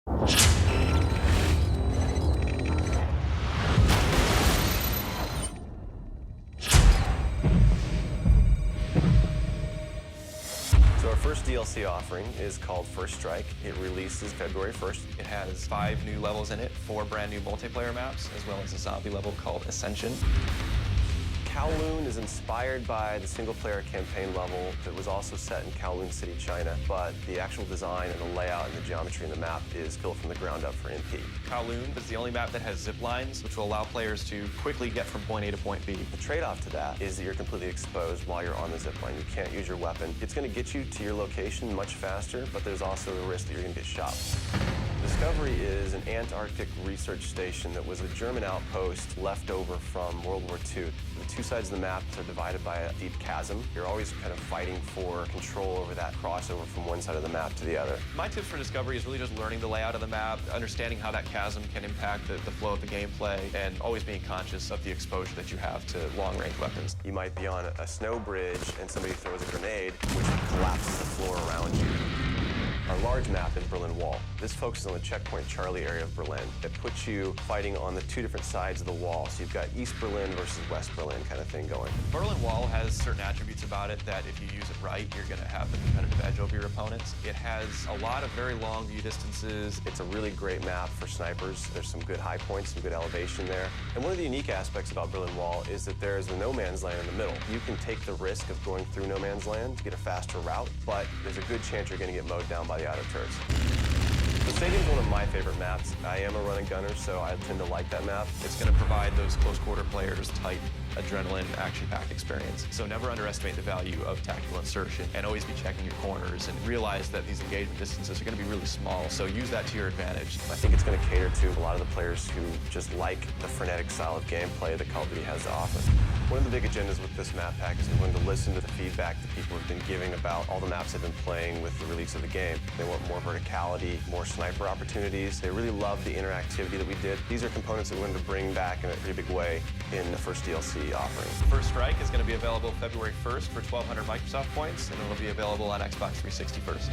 So our first DLC offering is called First Strike. It releases February 1st. It has 5 new levels in it, 4 brand new multiplayer maps, as well as a zombie level called Ascension. Kowloon is inspired by the single-player campaign level that was also set in Kowloon City, China, but the actual design and the layout and the geometry in the map is built from the ground up for MP. Kowloon is the only map that has zip lines, which will allow players to quickly get from point A to point B. The trade-off to that is that you're completely exposed while you're on the zip line. You can't use your weapon. It's going to get you to your location much faster, but there's also the risk that you're going to get shot. Discovery is an Antarctic research station that was a German outpost left over from World War II. The two sides of the map are divided by a deep chasm. You're always kind of fighting for control over that crossover from one side of the map to the other. My tip for Discovery is really just learning the layout of the map, understanding how that chasm can impact the flow of the gameplay, and always being conscious of the exposure that you have to long-range weapons. You might be on a snow bridge and somebody throws a grenade, which collapses the floor around you. Our large map is Berlin Wall. This focuses on the Checkpoint Charlie area of Berlin. It puts you fighting on the two different sides of the wall. So you've got East Berlin versus West Berlin kind of thing going. Berlin Wall has certain attributes about it that if you use it right, you're going to have the competitive edge over your opponents. It has a lot of very long view distances. It's a really great map for snipers. There's some good high points, some good elevation there. And one of the unique aspects about Berlin Wall is that there's a no man's land in the middle. You can take the risk of going through no man's land to get a faster route, but there's a good chance you're going to get mowed down by the auto turrets. The Stadium's one of my favorite maps. I am a run and gunner, so I tend to like that map. It's going to provide those close quarter players tight adrenaline, action-packed experience. So never underestimate the value of tactical insertion, and always be checking your corners and realize that these engagement distances are going to be really small, so use that to your advantage. I think it's going to cater to a lot of the players who just like the frenetic style of gameplay that Call of Duty has to offer. One of the big agendas with this map pack is we're going to listen to the feedback that people have been giving about all the maps they've been playing with the release of the game. They want more verticality, more sniper opportunities. They really love the interactivity that we did. These are components that we're going to bring back in a pretty big way in the first DLC offering. First Strike is going to be available February 1st for 1,200 Microsoft points, and it'll be available on Xbox 360 first.